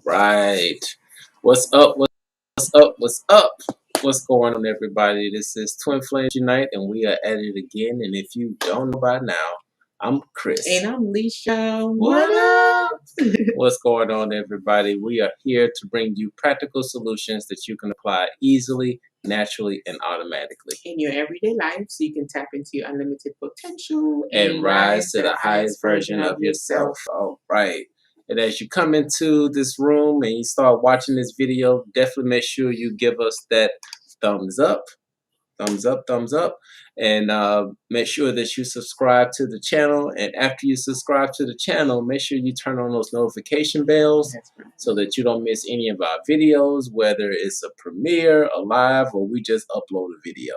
right. What's up? What's up? What's up? What's going on, everybody? This is Twin Flames Unite, and we are at it again. And if you don't know by now, I'm Chris. And I'm Leisha. What up? What's going on, everybody? We are here to bring you practical solutions that you can apply easily, naturally, and automatically in your everyday life, so you can tap into your unlimited potential and rise to the highest version of yourself. All right. And as you come into this room and you start watching this video, definitely make sure you give us that thumbs up, thumbs up, and make sure that you subscribe to the channel. And after you subscribe to the channel, make sure you turn on those notification bells so that you don't miss any of our videos, whether it's a premiere, a live, or we just upload a video.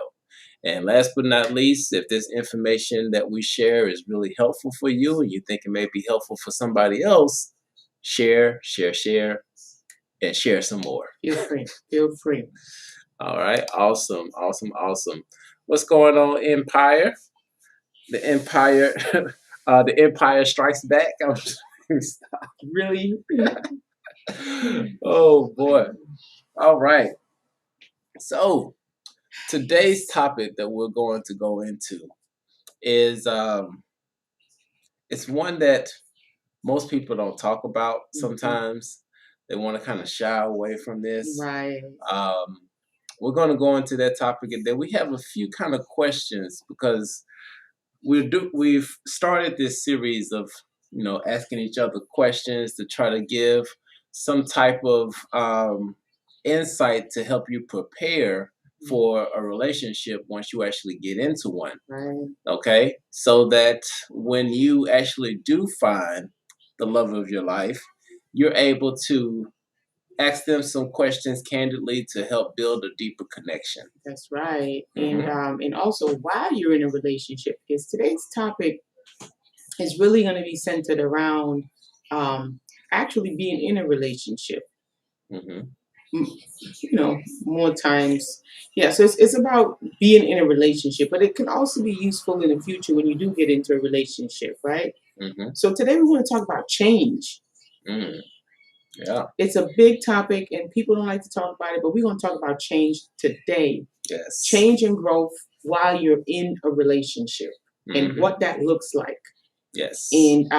And last but not least, if this information that we share is really helpful for you and you think it may be helpful for somebody else, share, and share some more. Feel free. All right. Awesome. What's going on, Empire? The Empire, the Empire strikes back. Really? Oh, boy. All right. So today's topic that we're going to go into is it's one that most people don't talk about sometimes. They want to kind of shy away from this. Right. We're going to go into that topic, and then we have a few kind of questions because we've started this series of asking each other questions to try to give some type of insight to help you prepare for a relationship once you actually get into one. Right. Okay, so that when you actually do find the love of your life, you're able to ask them some questions candidly to help build a deeper connection. That's right. And also while you're in a relationship, because today's topic is really going to be centered around actually being in a relationship. More times. Yeah, so it's about being in a relationship, but it can also be useful in the future when you do get into a relationship, right? So today we want to talk about change. Yeah. It's a big topic and people don't like to talk about it, but we're going to talk about change today. Yes. Change and growth while you're in a relationship and what that looks like. Yes. And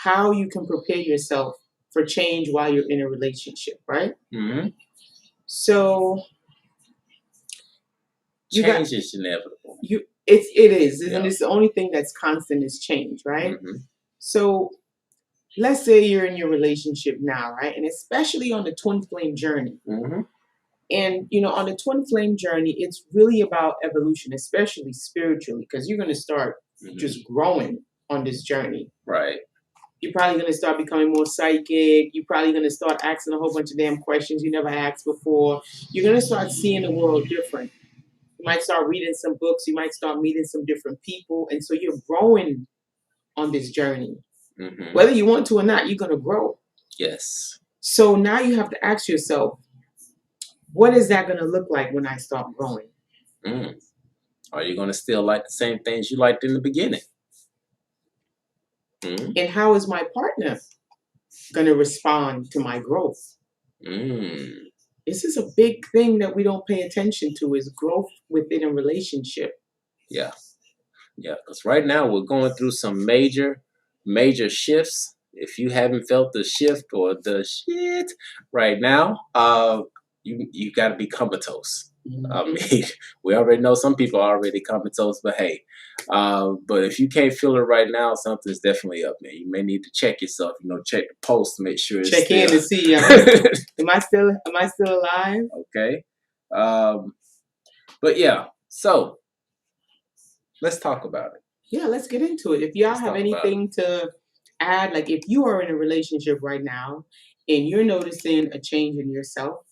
how you can prepare yourself for change while you're in a relationship, right? So change is inevitable. It is, and it's the only thing that's constant is change, right? So let's say you're in your relationship now, right? And especially on the twin flame journey. And, on the twin flame journey, it's really about evolution, especially spiritually, because you're going to start just growing on this journey. Right. You're probably going to start becoming more psychic. You're probably going to start asking a whole bunch of damn questions you never asked before. You're going to start seeing the world different. You might start reading some books. You might start meeting some different people. And so you're growing on this journey. Whether you want to or not, you're going to grow. Yes. So now you have to ask yourself, what is that going to look like when I start growing? Are you going to still like the same things you liked in the beginning? And how is my partner going to respond to my growth? This is a big thing that we don't pay attention to, is growth within a relationship. Yeah. Because right now we're going through some major shifts. If you haven't felt the shift or the shit right now, you got to be comatose. I mean, we already know some people are already comatose, but hey, but if you can't feel it right now, something's definitely up, man. You may need to check yourself. Check the pulse to make sure it's check in to see. Am I still alive? Okay. But yeah, so let's talk about it. Yeah, let's get into it. If y'all have anything to add, like if you are in a relationship right now and you're noticing a change in yourself,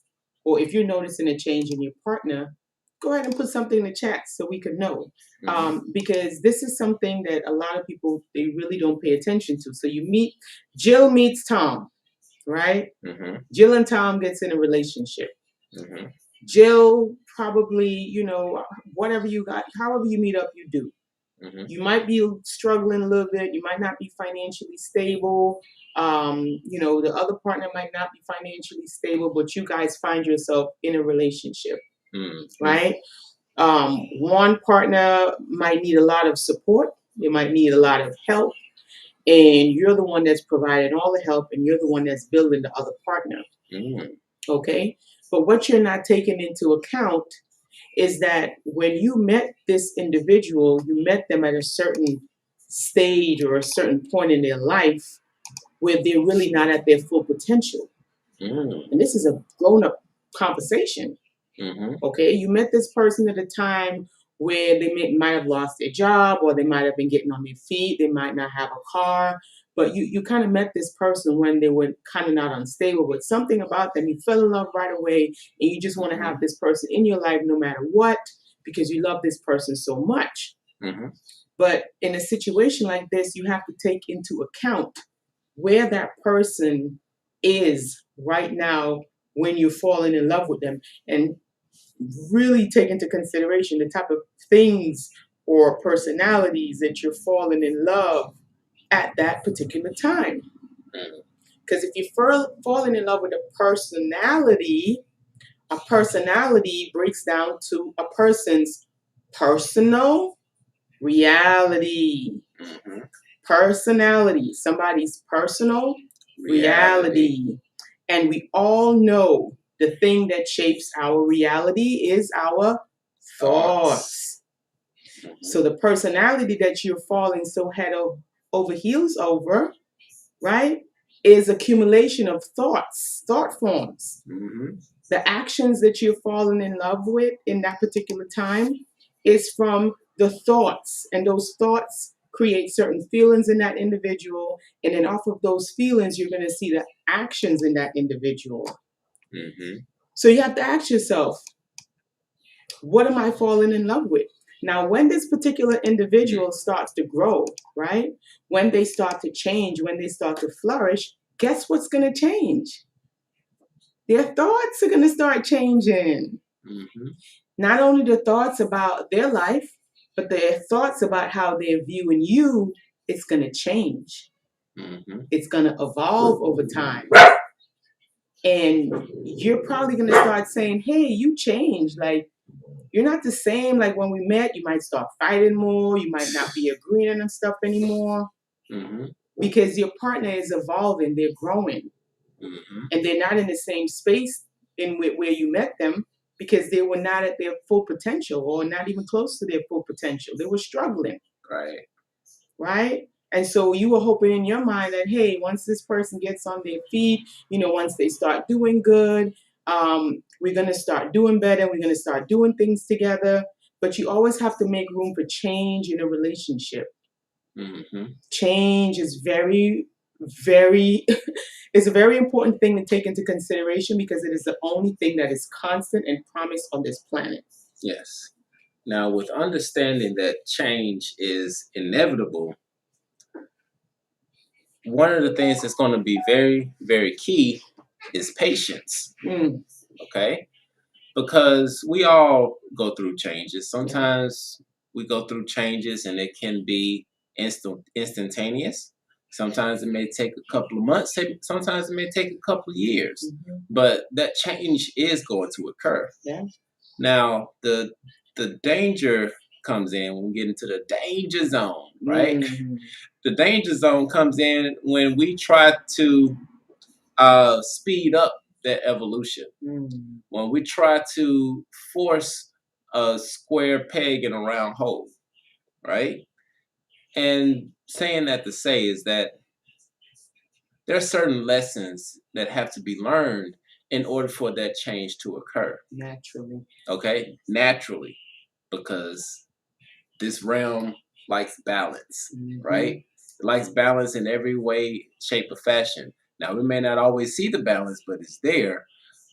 or if you're noticing a change in your partner, go ahead and put something in the chat so we could know. Because this is something that a lot of people, they really don't pay attention to. So Jill meets Tom, right? Jill and Tom gets in a relationship. Jill probably, whatever you got, however you meet up, you do. You might be struggling a little bit. You might not be financially stable. You know, the other partner might not be financially stable, but you guys find yourself in a relationship, right? One partner might need a lot of support. They might need a lot of help. And you're the one that's providing all the help, and you're the one that's building the other partner. Okay? But what you're not taking into account is that when you met this individual, you met them at a certain stage or a certain point in their life where they're really not at their full potential. And this is a grown-up conversation. Okay, you met this person at a time where they might have lost their job, or they might have been getting on their feet. They might not have a car, but you kind of met this person when they were kind of not unstable, but something about them, you fell in love right away, and you just want to have this person in your life no matter what, because you love this person so much. But in a situation like this, you have to take into account where that person is right now when you're falling in love with them, and really take into consideration the type of things or personalities that you're falling in love at that particular time. Because if you're falling in love with a personality breaks down to a person's personal reality. Personality, somebody's personal reality. And we all know the thing that shapes our reality is our thoughts. So the personality that you're falling so head over heels over, right, is accumulation of thoughts, thought forms. The actions that you're falling in love with in that particular time is from the thoughts, and those thoughts create certain feelings in that individual, and then off of those feelings you're going to see the actions in that individual. So you have to ask yourself, what am I falling in love with? Now, when this particular individual starts to grow, right, when they start to change, when they start to flourish, guess what's going to change? Their thoughts are going to start changing. Not only the thoughts about their life, but their thoughts about how they're viewing you, it's going to change. It's going to evolve over time. And you're probably going to start saying, hey, you changed. Like, you're not the same like when we met. You might start fighting more. You might not be agreeing on stuff anymore. Because your partner is evolving. They're growing. And they're not in the same space in where you met them, because they were not at their full potential, or not even close to their full potential. They were struggling. Right? And so you were hoping in your mind that, hey, once this person gets on their feet, you know, once they start doing good, we're going to start doing better. We're going to start doing things together. But you always have to make room for change in a relationship. Change is very, very, it's a very important thing to take into consideration, because it is the only thing that is constant and promised on this planet. Yes. Now, with understanding that change is inevitable, one of the things that's going to be very, very key is patience. Okay? Because we all go through changes. Sometimes we go through changes and it can be instantaneous. Sometimes it may take a couple of months. Sometimes it may take a couple of years. But that change is going to occur. Now, the danger comes in when we get into the danger zone, right? The danger zone comes in when we try to speed up that evolution. When we try to force a square peg in a round hole, right? And saying that to say is that there are certain lessons that have to be learned in order for that change to occur. Naturally. Okay? Naturally. Because this realm likes balance, right? It likes balance in every way, shape, or fashion. Now, we may not always see the balance, but it's there.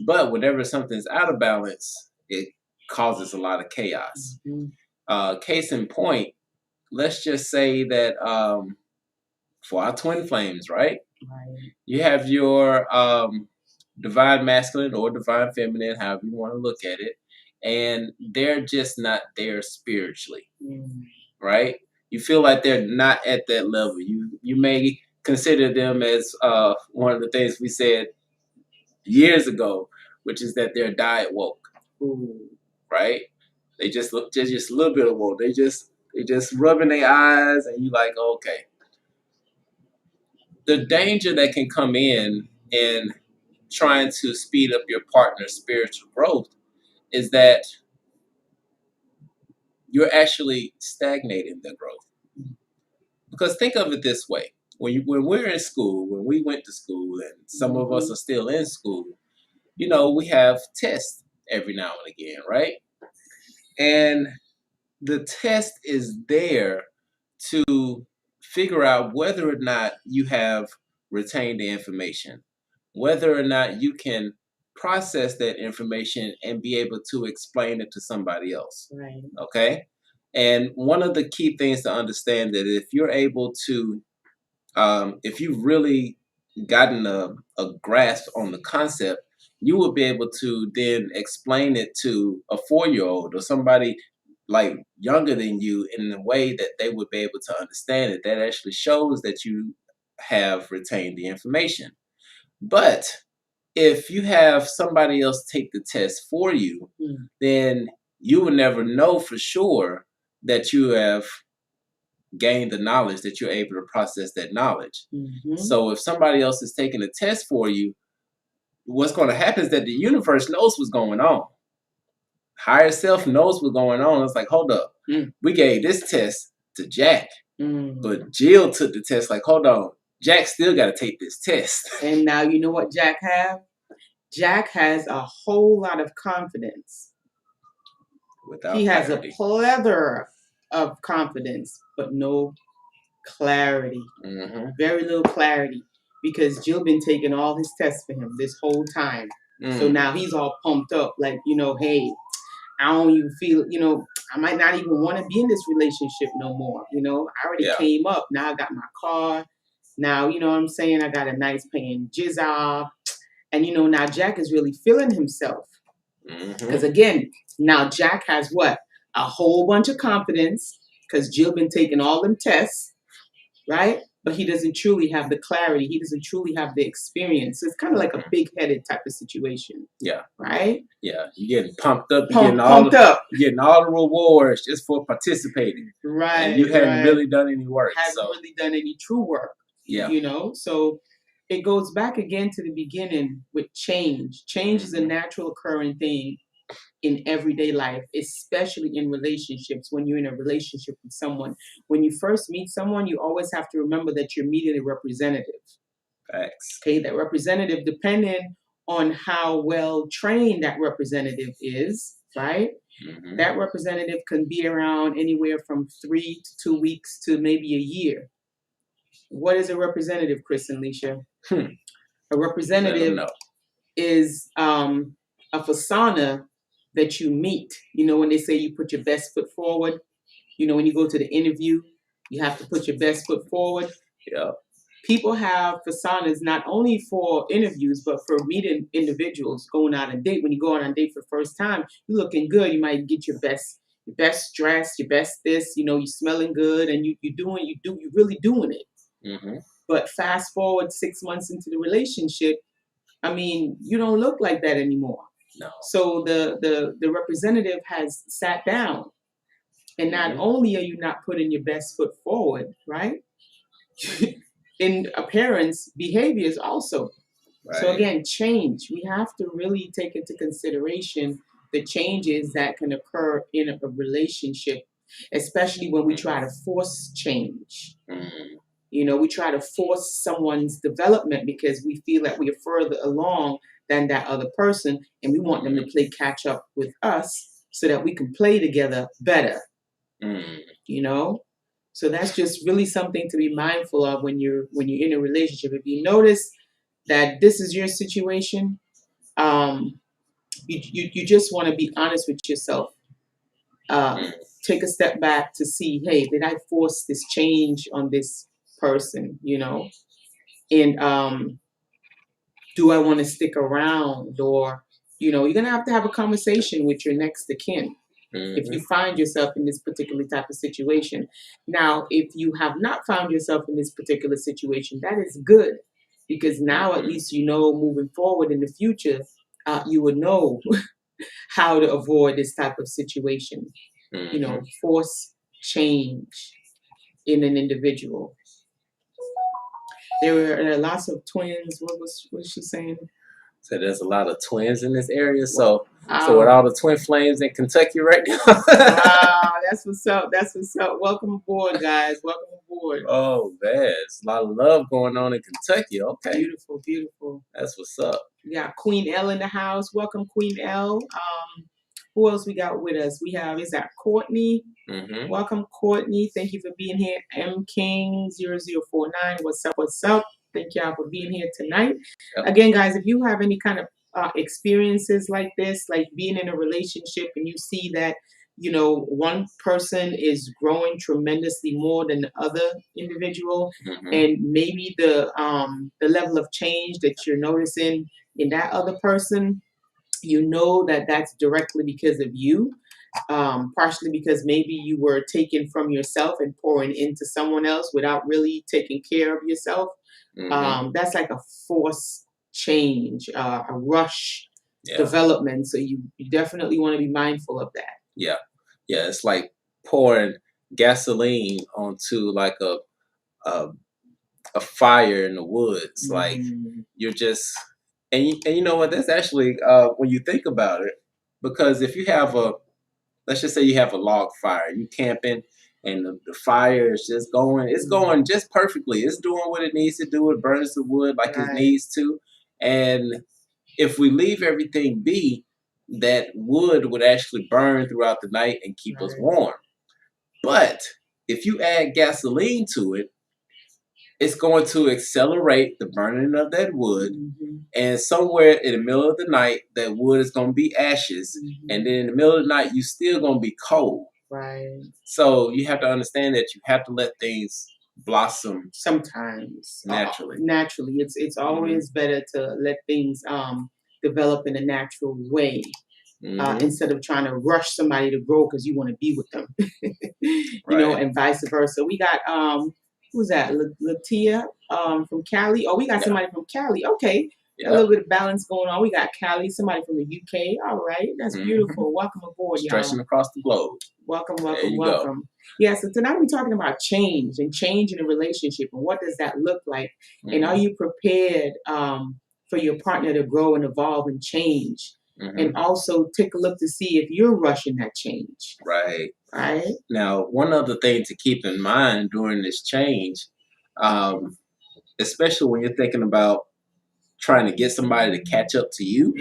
But whenever something's out of balance, it causes a lot of chaos. Case in point, let's just say that for our twin flames, right? You have your divine masculine or divine feminine, however you want to look at it, and they're just not there spiritually, right? you feel like they're not at that level. You may consider them as one of the things we said years ago, which is that they're diet woke. Ooh. Right? They just look just a little bit of woke. They just rubbing their eyes, and you like, okay. The danger that can come in trying to speed up your partner's spiritual growth is that you're actually stagnating their growth. Because think of it this way: when we're in school, when we went to school, and some of us are still in school, you know, we have tests every now and again, right? And the test is there to figure out whether or not you have retained the information, whether or not you can process that information and be able to explain it to somebody else. Right. Okay? And one of the key things to understand that if you're able to, if you've really gotten a grasp on the concept, you will be able to then explain it to a 4-year-old or somebody like younger than you in a way that they would be able to understand it. That actually shows that you have retained the information. But if you have somebody else take the test for you, then you will never know for sure that you have gained the knowledge, that you're able to process that knowledge. So if somebody else is taking a test for you, what's going to happen is that the universe knows what's going on. Higher self knows what's going on. It's like, hold up, we gave this test to Jack, but Jill took the test. Like, hold on, Jack still got to take this test. And now you know what Jack have? Jack has a whole lot of confidence. He has a plethora of confidence, but no clarity. Very little clarity, because Jill been taking all his tests for him this whole time. So now he's all pumped up, like, you know, hey, I don't even feel, you know, I might not even want to be in this relationship no more. You know, I already came up. Now I got my car. Now, you know what I'm saying? I got a nice paying job. And, you know, now Jack is really feeling himself. Because again, now Jack has what? A whole bunch of confidence, because Jill been taking all them tests, right? But he doesn't truly have the clarity. He doesn't truly have the experience. So it's kind of like a big-headed type of situation. Yeah. Right? Yeah. You're getting pumped up. You're getting all the rewards just for participating. Right. And you hadn't really done any work. Haven't really done any true work. Yeah. You know? So it goes back again to the beginning with change. Change is a natural occurring thing in everyday life, especially in relationships. When you're in a relationship with someone, when you first meet someone, you always have to remember that you're meeting a representative. Facts. Okay, that representative, depending on how well trained that representative is, right? That representative can be around anywhere from 3 to 2 weeks to maybe a year. What is a representative, Chris and Leisha? A representative is a persona that you meet. You know, when they say you put your best foot forward, you know, when you go to the interview, you have to put your best foot forward. Yeah. People have personas not only for interviews, but for meeting individuals, going out on a date. When you go on a date for the first time, you're looking good. You might get your best dress, your best this, you know, you're smelling good, and you're really doing it. But fast forward 6 months into the relationship, I mean, you don't look like that anymore. No. So the representative has sat down, and not only are you not putting your best foot forward, right? In appearance, behaviors also. Right. So again, change. We have to really take into consideration the changes that can occur in a relationship, especially when we try to force change. You know, we try to force someone's development because we feel that we are further along than that other person, and we want them to play catch up with us so that we can play together better. You know? So that's just really something to be mindful of when you're in a relationship. If you notice that this is your situation, you just want to be honest with yourself. Take a step back to see, hey, did I force this change on this person, you know? And do I want to stick around? Or, you know, you're going to have a conversation with your next of kin. if you find yourself in this particular type of situation. Now, if you have not found yourself in this particular situation, that is good, because now at least you know moving forward in the future, you would know how to avoid this type of situation. You know, force change in an individual. There are lots of twins. What was she saying? So there's a lot of twins in this area. So with all the twin flames in Kentucky right now. Wow, that's what's up. That's what's up. Welcome aboard, guys. Welcome aboard. Oh man, it's a lot of love going on in Kentucky. Okay. Beautiful, beautiful. That's what's up. We got Queen L in the house. Welcome, Queen L. Who else we got with us? We have, is that Courtney? Welcome, Courtney. Thank you for being here. M King 0049. What's up? What's up? Thank y'all for being here tonight. Yep. Again, guys, if you have any kind of experiences like this, like being in a relationship and you see that, you know, one person is growing tremendously more than the other individual, and maybe the level of change that you're noticing in that other person, you know that that's directly because of you, partially because maybe you were taken from yourself and pouring into someone else without really taking care of yourself. That's like a forced change, a rush development. So you definitely want to be mindful of that. Yeah. Yeah. It's like pouring gasoline onto like a fire in the woods. Like you're just, and you know what, that's actually, when you think about it, because if you have let's just say you have a log fire, you camping, and the fire is just going, it's going just perfectly. It's doing what it needs to do. It burns the wood like it needs to. And if we leave everything be, that wood would actually burn throughout the night and keep us warm. But if you add gasoline to it, it's going to accelerate the burning of that wood. And somewhere in the middle of the night, that wood is going to be ashes. And then in the middle of the night, you still going to be cold. Right. So you have to understand that you have to let things blossom sometimes naturally. Naturally, it's always better to let things develop in a natural way. Instead of trying to rush somebody to grow because you want to be with them. You know, and vice versa. We got who's that? Latia from Cali. Oh, we got somebody from Cali. Okay. A little bit of balance going on. We got Cali, somebody from the UK. All right. That's beautiful. Welcome aboard, y'all. Stretching across the globe. Welcome, welcome, welcome. Go. Yeah, so tonight we're talking about change and change in a relationship, and what does that look like? And are you prepared for your partner to grow and evolve and change? And also take a look to see if you're rushing that change. Right. Right. Now, one other thing to keep in mind during this change, especially when you're thinking about trying to get somebody to catch up to you,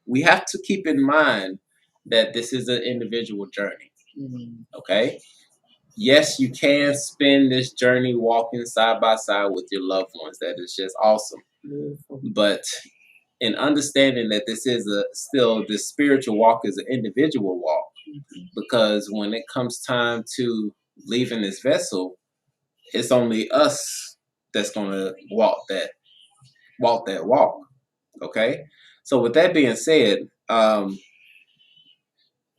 we have to keep in mind that this is an individual journey. Okay? Yes, you can spend this journey walking side by side with your loved ones. That is just awesome. But in understanding that this is still this spiritual walk is an individual walk, because when it comes time to leaving this vessel, it's only us that's going to walk that walk. Okay, so with that being said,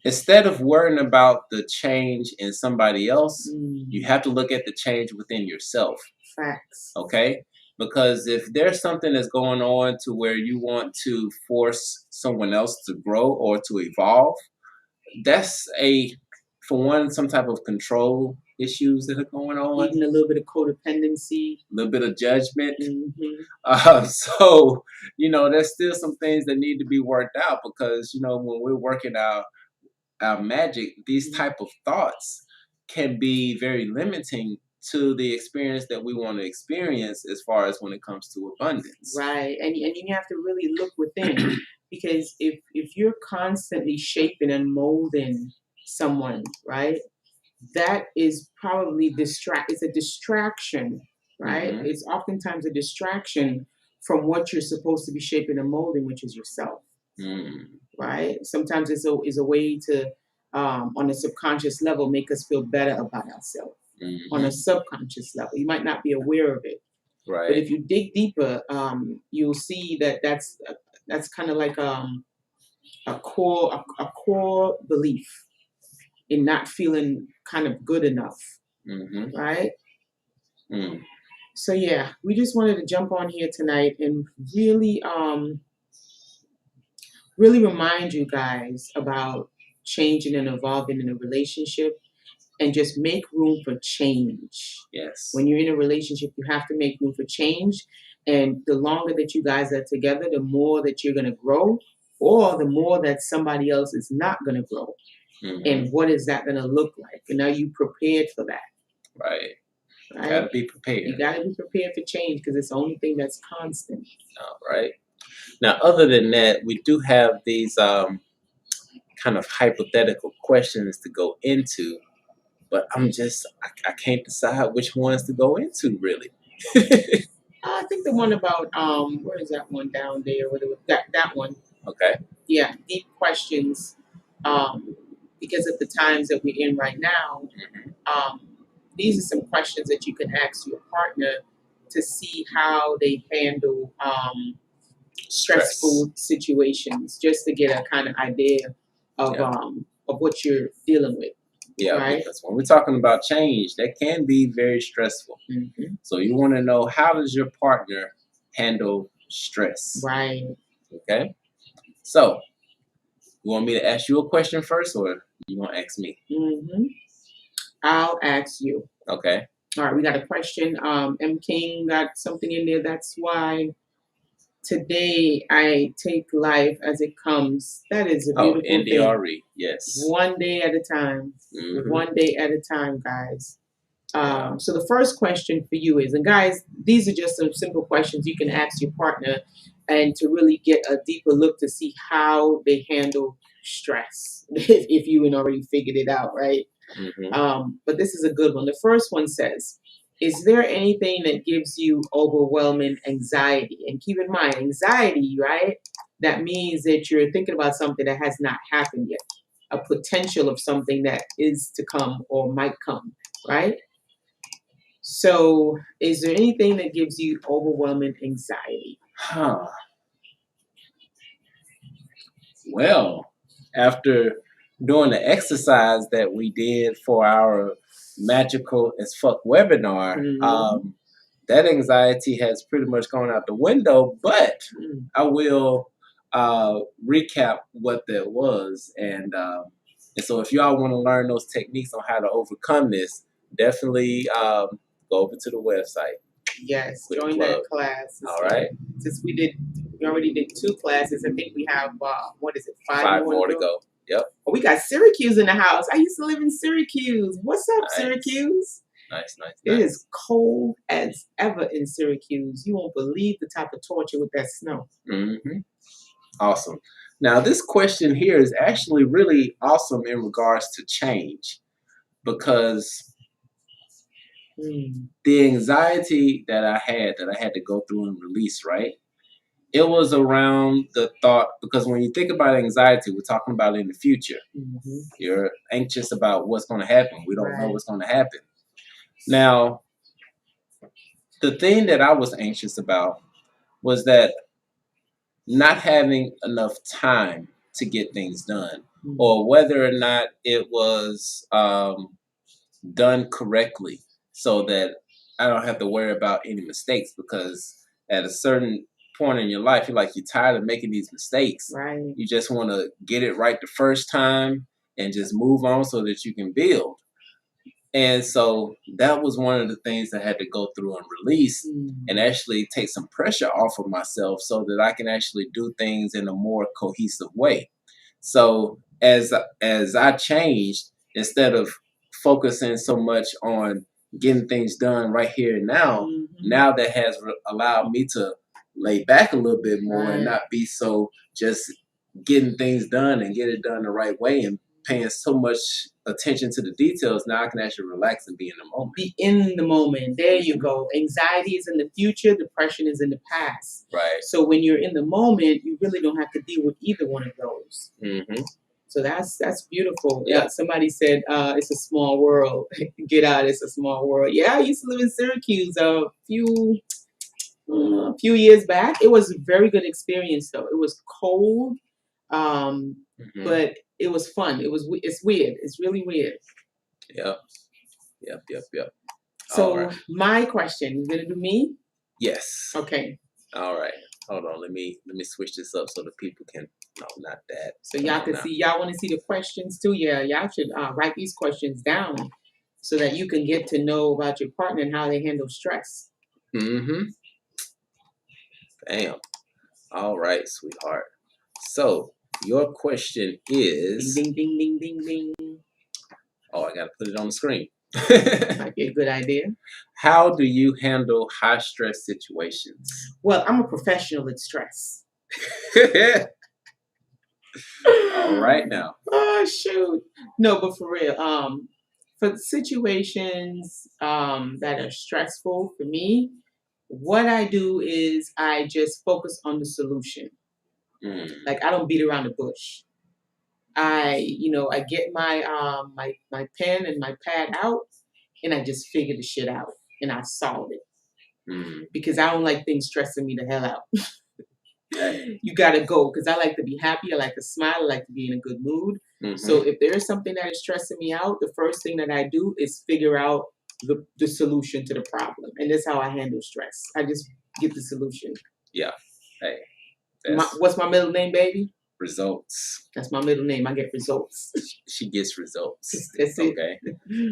instead of worrying about the change in somebody else, you have to look at the change within yourself. Facts. Okay, because if there's something that's going on to where you want to force someone else to grow or to evolve, that's for one, some type of control issues that are going on. Even a little bit of codependency. A little bit of judgment. So, you know, there's still some things that need to be worked out, because, you know, when we're working our magic, these type of thoughts can be very limiting to the experience that we want to experience as far as when it comes to abundance. Right. And you have to really look within, because if you're constantly shaping and molding someone, right, that is probably it's a distraction, right? It's oftentimes a distraction from what you're supposed to be shaping and molding, which is yourself. Right? Sometimes it's a way to, on a subconscious level, make us feel better about ourselves. On a subconscious level, you might not be aware of it, right? But if you dig deeper, you'll see that that's kind of like a core belief in not feeling kind of good enough, right? So yeah, we just wanted to jump on here tonight and really really remind you guys about changing and evolving in a relationship, and just make room for change. Yes. When you're in a relationship, you have to make room for change. And the longer that you guys are together, the more that you're going to grow, or the more that somebody else is not going to grow. And what is that going to look like? And are you prepared for that? Right. Got to be prepared. You got to be prepared for change, because it's the only thing that's constant. All right. Now, other than that, we do have these kind of hypothetical questions to go into, but I can't decide which ones to go into, really. I think the one about where is that one down there? Where that one? Okay. Yeah, deep questions, because of the times that we're in right now. These are some questions that you can ask your partner to see how they handle stressful situations, just to get a kind of idea of what you're dealing with. Yeah, right? Because when we're talking about change, that can be very stressful. So you want to know, how does your partner handle stress? Right. Okay. So, you want me to ask you a question first, or you want to ask me? I'll ask you. Okay. All right, we got a question. M. King got something in there. That's why today I take life as it comes. That is a beautiful NDRE, thing. yes. One day at a time. One day at a time, guys. So the first question for you is, and guys, these are just some simple questions you can ask your partner, and to really get a deeper look to see how they handle stress, if you had already figured it out, right? But this is a good one. The first one says, is there anything that gives you overwhelming anxiety? And keep in mind, anxiety, right? That means that you're thinking about something that has not happened yet, a potential of something that is to come or might come, right? So, is there anything that gives you overwhelming anxiety? Well, after doing the exercise that we did for our Magical as Fuck webinar, that anxiety has pretty much gone out the window, but I will recap what that was. And so if y'all want to learn those techniques on how to overcome this, definitely go over to the website. Yes, join that class. All right. Since we already did 2 classes, I think we have, what is it, 5 more to go. Yep. Oh, we got Syracuse in the house. I used to live in Syracuse. What's up, Syracuse? Nice. It is cold as ever in Syracuse. You won't believe the type of torture with that snow. Awesome. Now, this question here is actually really awesome in regards to change, because the anxiety that I had to go through and release, right? It was around the thought, because when you think about anxiety, we're talking about in the future. You're anxious about what's going to happen. We don't know what's going to happen. Now, the thing that I was anxious about was that not having enough time to get things done, or whether or not it was done correctly, so that I don't have to worry about any mistakes, because at a certain point in your life, you're tired of making these mistakes. Right. You just want to get it right the first time and just move on so that you can build. And so that was one of the things I had to go through and release, and actually take some pressure off of myself so that I can actually do things in a more cohesive way. So as I changed, instead of focusing so much on getting things done right here and now, now that has allowed me to lay back a little bit more and not be so just getting things done and get it done the right way, and paying so much attention to the details. Now I can actually relax and be in the moment. Be in the moment. There you go. Anxiety is in the future. Depression is in the past. Right. So when you're in the moment, you really don't have to deal with either one of those. So that's beautiful. Yeah. Somebody said it's a small world. Get out. It's a small world. Yeah, I used to live in Syracuse a few years back. It was a very good experience, though. It was cold. But it was fun. It's weird. It's really weird. Yep. So my question, you gonna do me? Yes. Okay. All right. Hold on. Let me switch this up so the people can. No, not that. So y'all can see. Y'all want to see the questions too? Yeah. Y'all should write these questions down so that you can get to know about your partner and how they handle stress. Bam. All right, sweetheart. So your question is. Ding ding ding ding ding ding. Oh, I gotta put it on the screen. Might be a good idea. How do you handle high stress situations? Well, I'm a professional at stress. All right now. Oh shoot. No, but for real. For situations that are stressful for me, what I do is I just focus on the solution. Like I don't beat around the bush. I get my my pen and my pad out and I just figure the shit out and I solve it. Because I don't like things stressing me the hell out. You gotta go because I like to be happy. I like to smile. I like to be in a good mood. So if there is something that is stressing me out, the first thing that I do is figure out the solution to the problem, and that's how I handle stress. I just get the solution. Yeah. Hey. What's my middle name, baby? Results. That's my middle name. I get results. She gets results. That's it. Okay.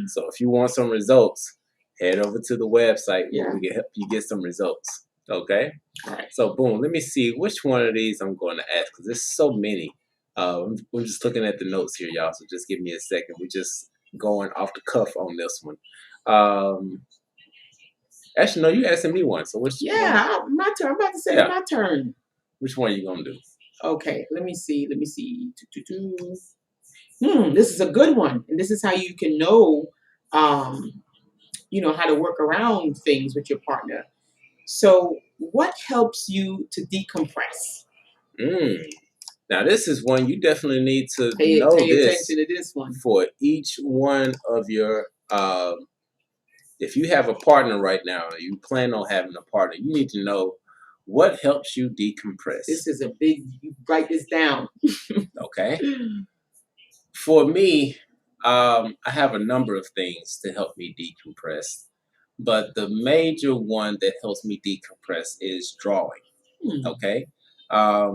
So if you want some results, head over to the website where we can help you get some results. Okay. All right. So boom. Let me see which one of these I'm going to ask because there's so many. We're just looking at the notes here, y'all. So just give me a second. We're just going off the cuff on this one. Actually, no, you asking me one. So which? Yeah, my turn. I'm about to say my turn. Which one are you gonna do? Okay, let me see. This is a good one, and this is how you can know, how to work around things with your partner. So, what helps you to decompress? Now, this is one you definitely need to pay attention to this one for each one of your. If you have a partner right now, or you plan on having a partner, you need to know what helps you decompress. This is a big. You write this down. Okay. For me, I have a number of things to help me decompress, but the major one that helps me decompress is drawing. Okay. A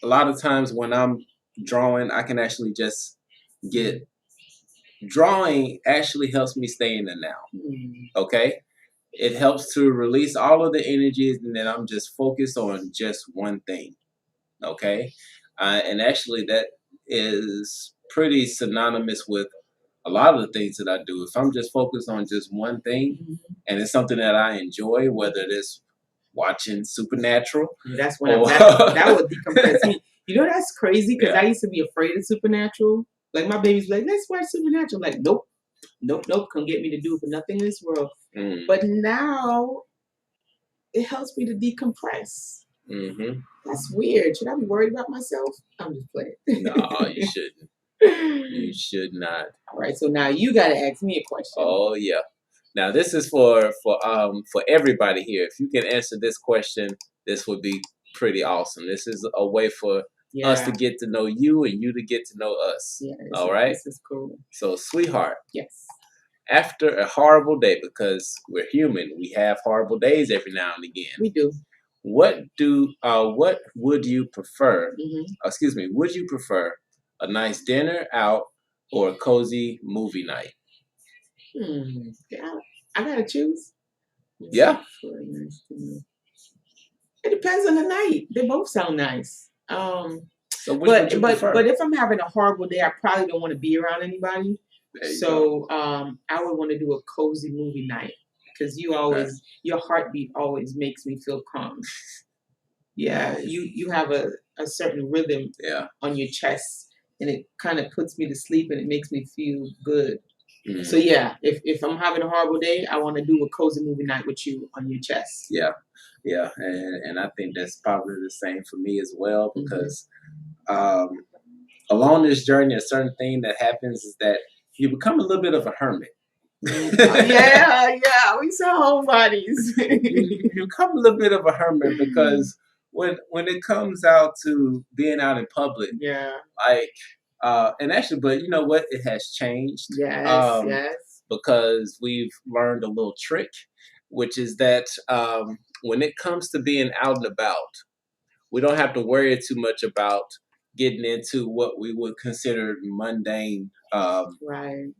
lot of times when I'm drawing, I can actually just get. Drawing actually helps me stay in the now. Okay. It helps to release all of the energies, and then I'm just focused on just one thing. Okay. And actually, that is pretty synonymous with a lot of the things that I do. If I'm just focused on just one thing, and it's something that I enjoy, whether it is watching Supernatural, that's when that would decompress me. You know, that's crazy because I used to be afraid of Supernatural. Like my baby's like, let's watch Supernatural. I'm like, nope, come get me to do for nothing in this world. But now it helps me to decompress. That's weird. Should I be worried about myself? I'm just playing. No, you shouldn't. You should not. All right, so now you got to ask me a question. Oh yeah. Now this is for everybody here. If you can answer this question, this would be pretty awesome. This is a way for us to get to know you and you to get to know us. All right. This is cool. So, sweetheart. Yes. After a horrible day, because we're human, we have horrible days every now and again. We do. What would you prefer? Excuse me. Would you prefer a nice dinner out or a cozy movie night? Yeah, I gotta choose. Yeah. It depends on the night. They both sound nice. So which would you prefer? But if I'm having a horrible day, I probably don't want to be around anybody. So I would want to do a cozy movie night because your heartbeat always makes me feel calm. Yeah, you have a certain rhythm on your chest, and it kind of puts me to sleep, and it makes me feel good. So yeah, if I'm having a horrible day, I want to do a cozy movie night with you on your chest. Yeah, and I think that's probably the same for me as well because along this journey, a certain thing that happens is that you become a little bit of a hermit. Yeah, we saw homebodies. You become a little bit of a hermit because when it comes out to being out in public, Yeah. like and actually, but you know what? It has changed. Yes. Yes. Because we've learned a little trick, which is that when it comes to being out and about, we don't have to worry too much about getting into what we would consider mundane Right.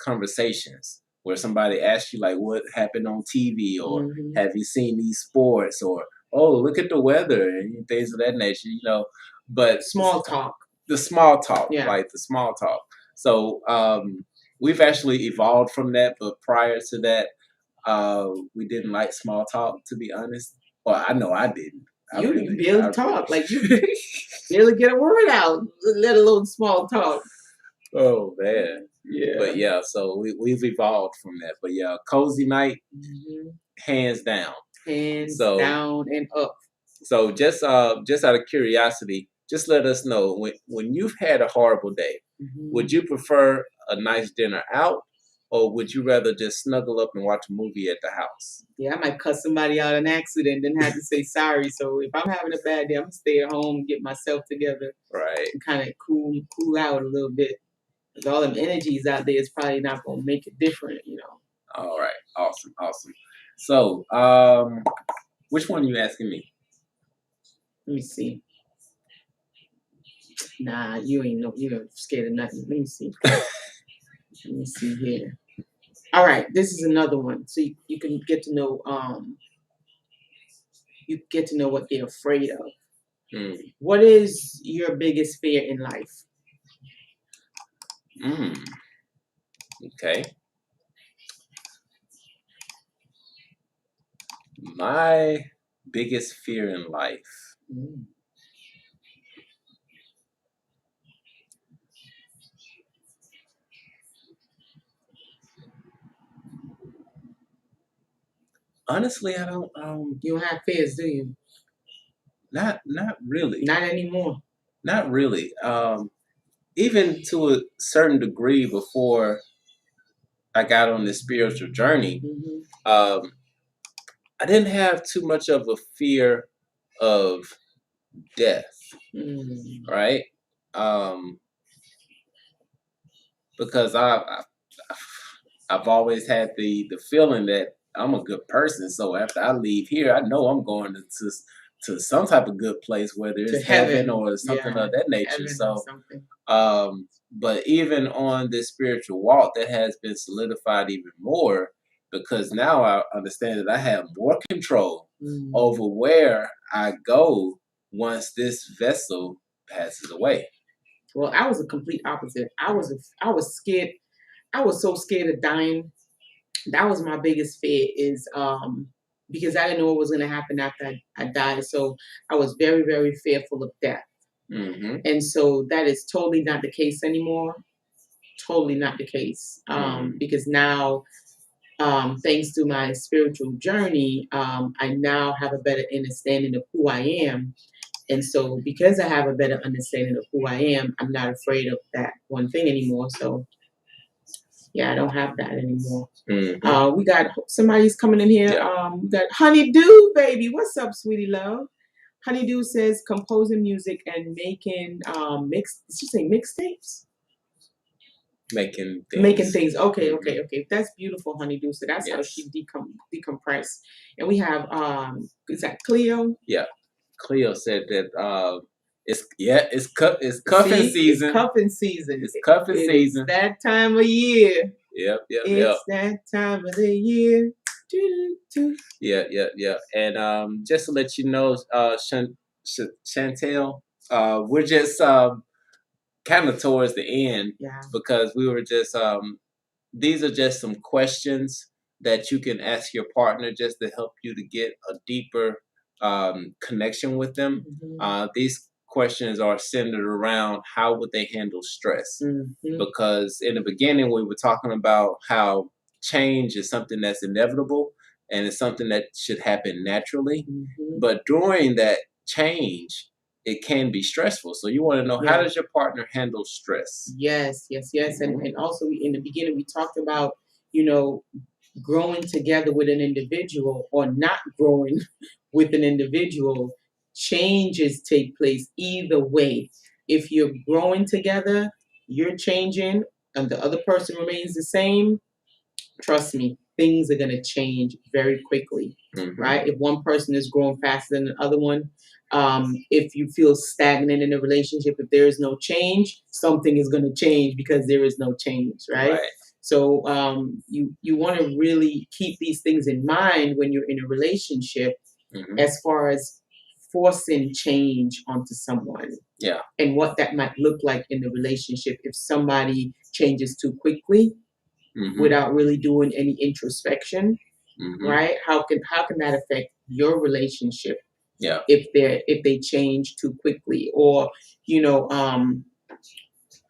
conversations where somebody asks you like what happened on TV, or have you seen these sports, or oh, look at the weather and things of that nature, you know. But Small talk. the small talk, Yeah. like the small talk. So we've actually evolved from that, but prior to that, we didn't like small talk, to be honest. Well, I know I didn't. You barely talk. Like you barely get a word out, let alone small talk. Oh man. Yeah. But yeah, so we've evolved from that. But yeah, cozy night, hands down. Hands down and up. So just out of curiosity, just let us know when you've had a horrible day, would you prefer a nice dinner out, or would you rather just snuggle up and watch a movie at the house? Yeah, I might cuss somebody out an accident, then have to say sorry. So if I'm having a bad day, I'm gonna stay at home, get myself together, right, and kind of cool out a little bit. Because all them energies out there is probably not gonna make it different, you know. All right, awesome. So, which one are you asking me? Let me see. Nah, you're scared of nothing. Let me see. Let me see here. All right, this is another one. So you can get to know what they're afraid of. What is your biggest fear in life? Okay. My biggest fear in life. Honestly, I don't. You don't have fears, do you? Not really. Not anymore. Not really. Even to a certain degree, before I got on this spiritual journey, I didn't have too much of a fear of death, right? Because I've always had the feeling that I'm a good person. So after I leave here, I know I'm going to some type of good place, whether it's heaven or something of that nature. So, but even on this spiritual walk, that has been solidified even more, because now I understand that I have more control over where I go once this vessel passes away. Well, I was a complete opposite. I was scared. I was so scared of dying. That was my biggest fear, is because I didn't know what was going to happen after I died. So I was very, very fearful of death. And so that is totally not the case anymore. Totally not the case. Because now, thanks to my spiritual journey, I now have a better understanding of who I am. And so because I have a better understanding of who I am, I'm not afraid of that one thing anymore. So yeah, I don't have that anymore. We got somebody's coming in here. We got Honeydew, baby. What's up, sweetie love? Honeydew says composing music and making did she say mixtapes? Making things. Making things. Okay. That's beautiful, Honeydew. So that's how she decompress. And we have is that Cleo? Yeah. Cleo said that it's cuffing season. It's cuffing season. It's cuffing season. It's that time of year. Yep. It's that time of the year. Yeah. And just to let you know, Chantel, we're just kind of towards the end, because we were just these are just some questions that you can ask your partner just to help you to get a deeper connection with them. These questions are centered around how would they handle stress, because in the beginning we were talking about how change is something that's inevitable and it's something that should happen naturally, but during that change it can be stressful. So you want to know, how does your partner handle stress? Yes. And also in the beginning we talked about, growing together with an individual or not growing with an individual changes take place either way. If you're growing together, you're changing, and the other person remains the same, trust me, things are going to change very quickly, right? If one person is growing faster than the other one, if you feel stagnant in a relationship, if there is no change, something is going to change because there is no change, right? So you want to really keep these things in mind when you're in a relationship, as far as forcing change onto someone. Yeah. And what that might look like in the relationship if somebody changes too quickly without really doing any introspection, right? How can that affect your relationship? Yeah. If they change too quickly, or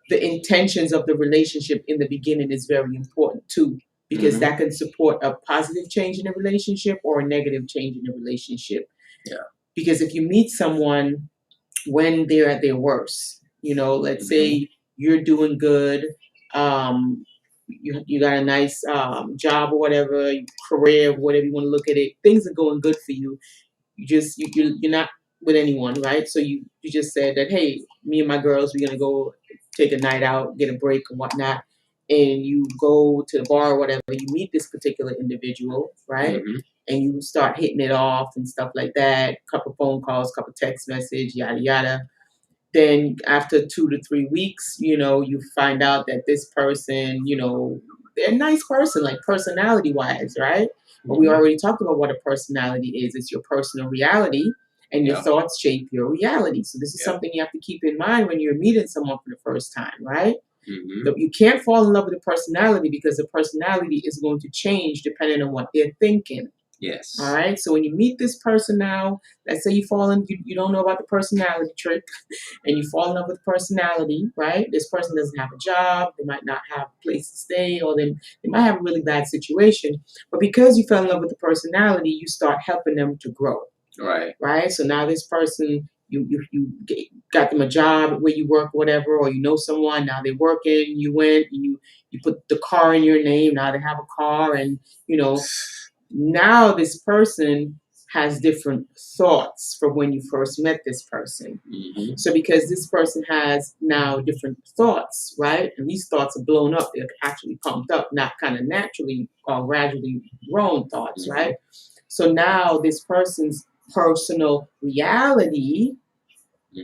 the intentions of the relationship in the beginning is very important too, because that can support a positive change in a relationship or a negative change in a relationship. Yeah. Because if you meet someone when they're at their worst, let's say you're doing good, you got a nice job or whatever, career, whatever you want to look at it, things are going good for you. You're not with anyone, right? So you just said that, hey, me and my girls, we're gonna go take a night out, get a break and whatnot, and you go to the bar or whatever. You meet this particular individual, right? And you start hitting it off and stuff like that. Couple phone calls, couple text message, yada yada. Then after 2 to 3 weeks, you find out that this person, they're a nice person, like personality wise, right? But we already talked about what a personality is. It's your personal reality, and your thoughts shape your reality. So this is something you have to keep in mind when you're meeting someone for the first time, right? But you can't fall in love with the personality, because the personality is going to change depending on what they're thinking. Yes. All right. So when you meet this person now, let's say you fall in, you don't know about the personality trick, and you fall in love with personality, right? This person doesn't have a job, they might not have a place to stay, or they might have a really bad situation. But because you fell in love with the personality, you start helping them to grow. Right. So now this person, got them a job where you work, whatever, or someone, now they're working, you went, and you put the car in your name, now they have a car, and now this person has different thoughts from when you first met this person. So because this person has now different thoughts, right? And these thoughts are blown up, they're actually pumped up, not kind of naturally or gradually grown thoughts, right? So now this person's personal reality,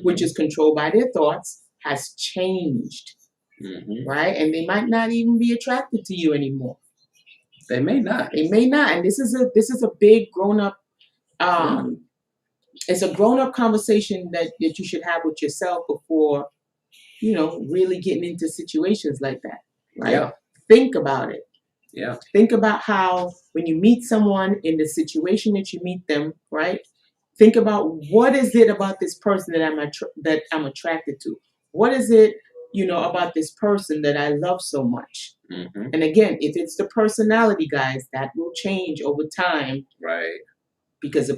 which is controlled by their thoughts, has changed, right? And they might not even be attracted to you anymore. They may not. They may not. And this is a big grown up. It's a grown up conversation that you should have with yourself before, really getting into situations like that. Right? Yeah. Think about it. Yeah. Think about how when you meet someone in the situation that you meet them, right? Think about, what is it about this person that I'm attracted to? What is it, about this person that I love so much? And again, if it's the personality, guys, that will change over time. Right. Because the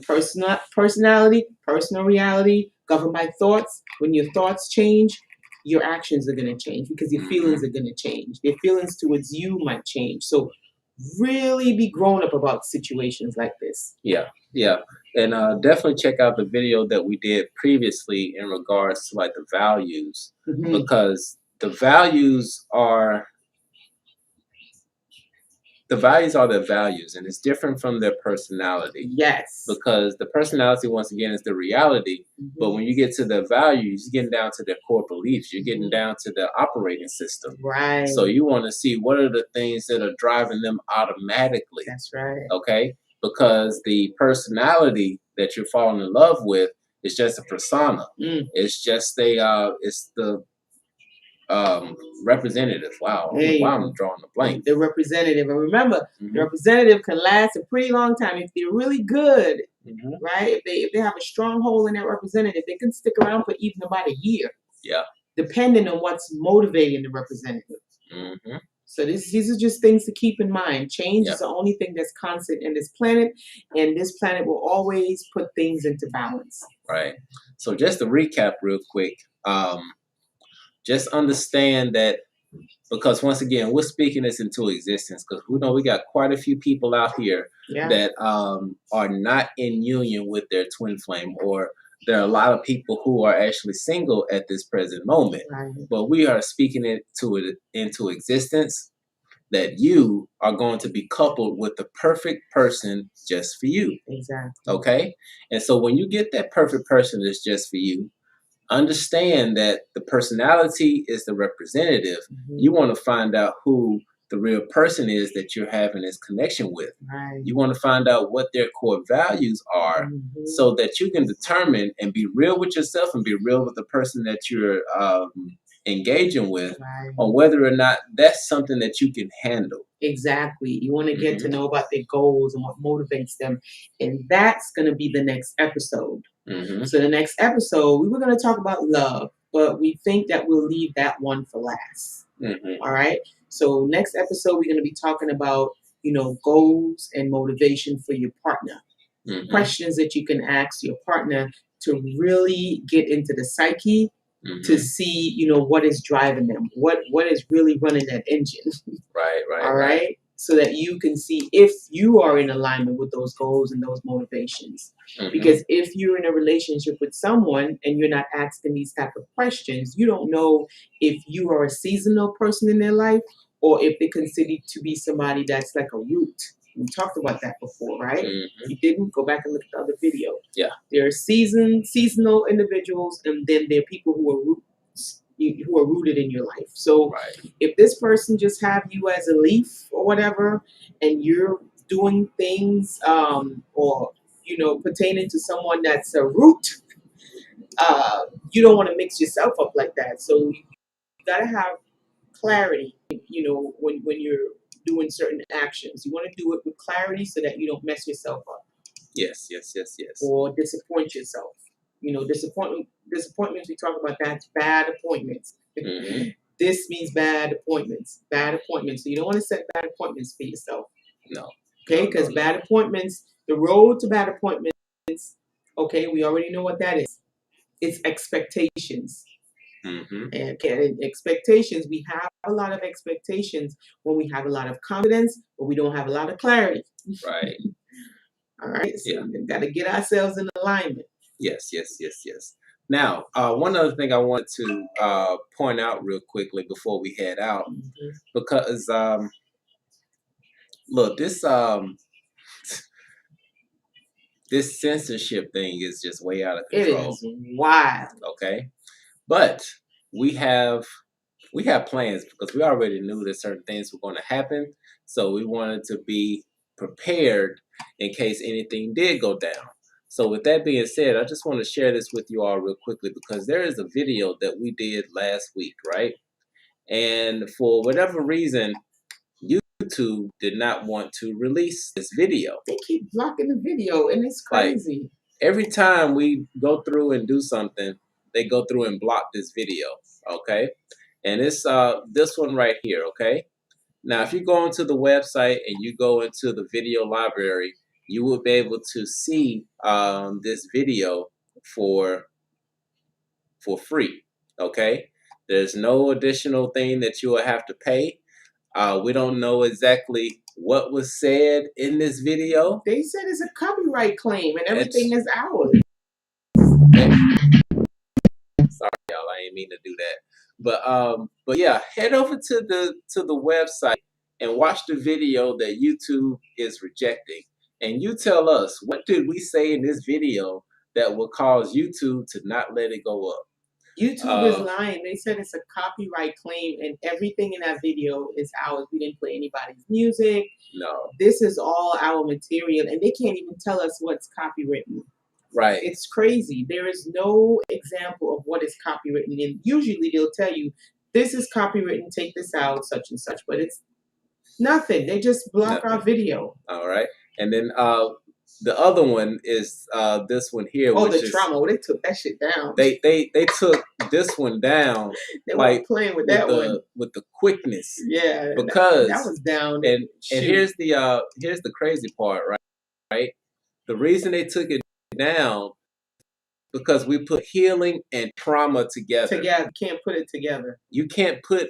personality, personal reality, governed by thoughts. When your thoughts change, your actions are going to change, because your feelings are going to change. Their feelings towards you might change. So really be grown up about situations like this. Yeah. Yeah. And definitely check out the video that we did previously in regards to like the values, because the values are their values, and it's different from their personality. Yes. Because the personality, once again, is the reality. But when you get to the values, you're getting down to their core beliefs. You're getting down to the operating system. Right. So you want to see what are the things that are driving them automatically. That's right. Okay? Because the personality that you're falling in love with is just a persona. It's just it's the representative. Wow. I don't know why I'm drawing a blank. The representative. And remember, the representative can last a pretty long time if they're really good, right? If they have a strong hold in that representative, they can stick around for even about a year. Yeah. Depending on what's motivating the representative. So these are just things to keep in mind. Change is the only thing that's constant in this planet, and this planet will always put things into balance. Right. So just to recap real quick, just understand that, because once again, we're speaking this into existence, because we know we got quite a few people out here that are not in union with their twin flame, or there are a lot of people who are actually single at this present moment. Right. But we are speaking it into existence that you are going to be coupled with the perfect person just for you. Exactly. Okay? And so when you get that perfect person that's just for you, understand that the personality is the representative. You want to find out who the real person is that you're having this connection with. Right. You want to find out what their core values are so that you can determine and be real with yourself and be real with the person that you're engaging with on whether or not that's something that you can handle. Exactly. You want to get to know about their goals and what motivates them. And that's going to be the next episode. So the next episode, we were going to talk about love, but we think that we'll leave that one for last. All right. So next episode, we're going to be talking about, goals and motivation for your partner. Questions that you can ask your partner to really get into the psyche to see, what is driving them, what is really running that engine. Right. All right. So that you can see if you are in alignment with those goals and those motivations. Because if you're in a relationship with someone and you're not asking these type of questions, you don't know if you are a seasonal person in their life or if they consider to be somebody that's like a root. We talked about that before, right? If you didn't, go back and look at the other video. Yeah. There are seasonal individuals, and then there are people who are roots. Who are rooted in your life. So if this person just have you as a leaf or whatever, and you're doing things or pertaining to someone that's a root, you don't want to mix yourself up like that. So you gotta have clarity, when you're doing certain actions. You want to do it with clarity so that you don't mess yourself up. Yes. Or disappoint yourself. Disappointments, we talk about that's bad appointments. This means bad appointments. So you don't want to set bad appointments for yourself. No. Okay, because bad appointments, the road to bad appointments, okay, we already know what that is. It's expectations. And expectations, we have a lot of expectations when we have a lot of confidence, but we don't have a lot of clarity. Right. All right. So we've got to get ourselves in alignment. Yes. Now, one other thing I want to point out real quickly before we head out, because look, this censorship thing is just way out of control. It is wild. Okay, but we have plans because we already knew that certain things were going to happen, so we wanted to be prepared in case anything did go down. So with that being said, I just want to share this with you all real quickly because there is a video that we did last week, right? And for whatever reason, YouTube did not want to release this video. They keep blocking the video, and it's crazy. Like, every time we go through and do something, they go through and block this video, okay? And it's this one right here, okay? Now, if you go onto the website and you go into the video library, you will be able to see this video for free, okay? There's no additional thing that you will have to pay. We don't know exactly what was said in this video. They said it's a copyright claim and everything is ours. Sorry, y'all, I ain't mean to do that. But yeah, head over to the website and watch the video that YouTube is rejecting. And you tell us, what did we say in this video that will cause YouTube to not let it go up? YouTube is lying. They said it's a copyright claim and everything in that video is ours. We didn't play anybody's music. No. This is all our material, and they can't even tell us what's copywritten. Right. It's crazy. There is no example of what is copywritten. And usually they'll tell you, this is copywritten, take this out, such and such. But it's nothing. They just block our video. All right. And then the other one is this one here. Oh, the trauma. They took that shit down. They took this one down. They weren't playing with that one. With the quickness. Yeah. Because that was down. And here's the crazy part, right? The reason they took it down because we put healing and trauma together. Can't put it together. You can't put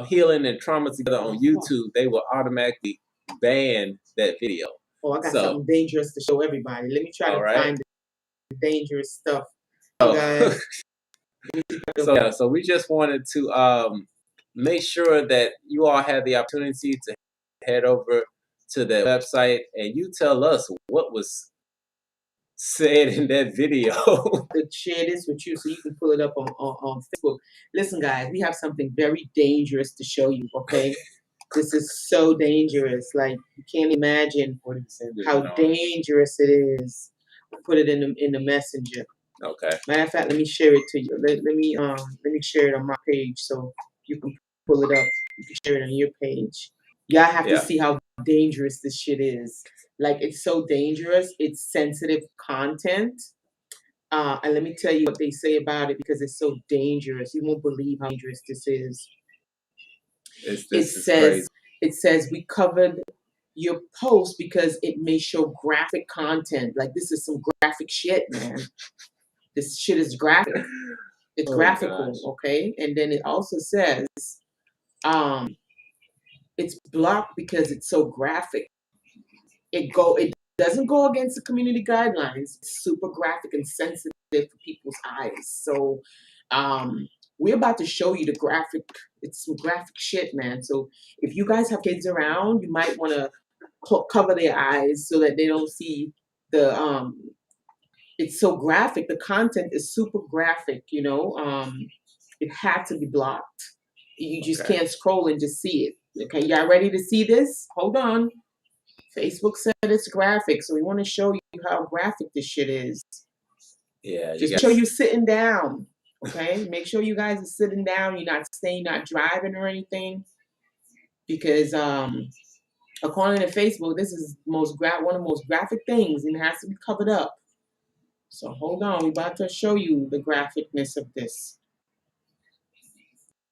healing and trauma together on YouTube. They will automatically ban that video. Oh, I got something dangerous to show everybody. Let me try to find dangerous stuff. Oh. Guys. So we just wanted to make sure that you all had the opportunity to head over to the website and you tell us what was said in that video. To share this with you so you can pull it up on Facebook. Listen, guys, we have something very dangerous to show you, okay? This is so dangerous. Like, you can't imagine how dangerous it is. Put it in the messenger. Okay. Matter of fact, let me share it to you. Let me share it on my page so you can pull it up. You can share it on your page. Y'all have to see how dangerous this shit is. Like, it's so dangerous. It's sensitive content. And let me tell you what they say about it because it's so dangerous. You won't believe how dangerous this is. It says we covered your post because it may show graphic content. Like, this is some graphic shit, man. This shit is graphic. It's graphical, okay? And then it also says it's blocked because it's so graphic. It doesn't go against the community guidelines. It's super graphic and sensitive for people's eyes. So we're about to show you the graphic. It's some graphic shit, man. So if you guys have kids around, you might want to cover their eyes so that they don't see the it's so graphic. The content is super graphic, you know. It had to be blocked. You just can't scroll and just see it. Okay, y'all ready to see this? Hold on. Facebook said it's graphic, so we want to show you how graphic this shit is. Yeah. Just make sure you're sitting down. Okay? Make sure you guys are sitting down. You're not not driving or anything. Because according to Facebook, this is one of the most graphic things and it has to be covered up. So hold on, we're about to show you the graphicness of this.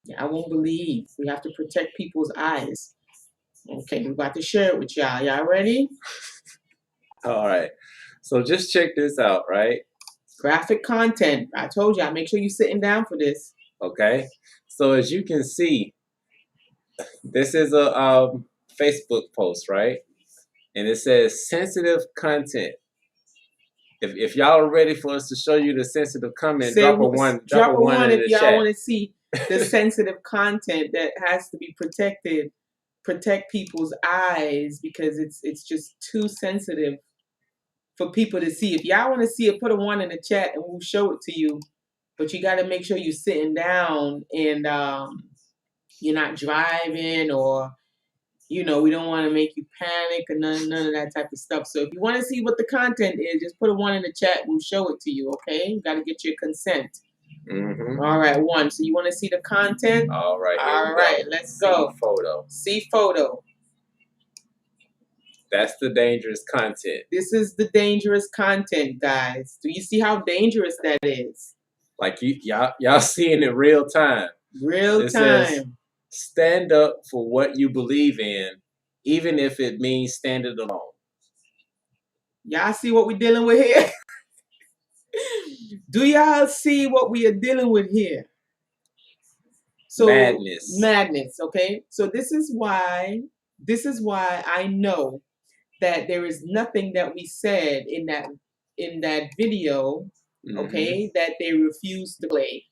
Yeah, I won't believe. We have to protect people's eyes. Okay, we're about to share it with y'all. Y'all ready? All right. So just check this out, right? Graphic content. I told y'all, make sure you're sitting down for this. Okay. So as you can see, this is a Facebook post, right? And it says sensitive content. If y'all are ready for us to show you the sensitive comment, drop a one in the chat. If y'all want to see the sensitive content that has to be protected, protect people's eyes because it's just too sensitive for people to see. If y'all want to see it, put a 1 in the chat and we'll show it to you. But you got to make sure you're sitting down and you're not driving or, you know, we don't want to make you panic or none of that type of stuff. So if you want to see what the content is, just put a 1 in the chat. We'll show it to you, okay? You got to get your consent. All right, 1. So you want to see the content? All right, all right, let's go. See photo. See photo. That's the dangerous content. This is the dangerous content, guys. Do you see how dangerous that is? Like y'all seeing it real time. Real time. Says, stand up for what you believe in, even if it means standing alone. Y'all see what we're dealing with here? Do y'all see what we are dealing with here? So madness, okay? So this is why I know that there is nothing that we said in that video, okay, that they refuse to play.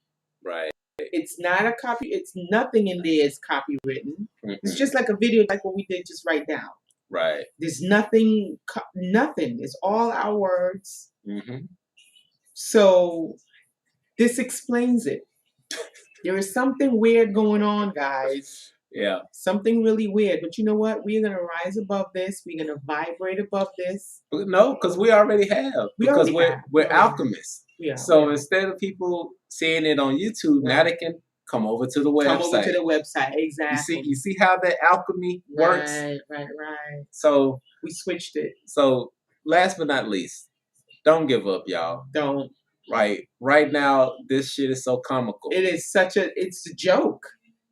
Right. It's not a copy. It's nothing in there is copywritten. It's just like a video, like what we did just right now. Right. There's nothing. Nothing. It's all our words. So this explains it. There is something weird going on, guys. Yeah. Something really weird. But you know what? We're going to rise above this. We're going to vibrate above this. No, because we already have. We're alchemists. Yeah, so instead of people seeing it on YouTube, now they can come over to the website. Come over to the website, exactly. You see how that alchemy works? Right. So we switched it. So last but not least, don't give up, y'all. Don't. Right now, this shit is so comical. It is it's a joke.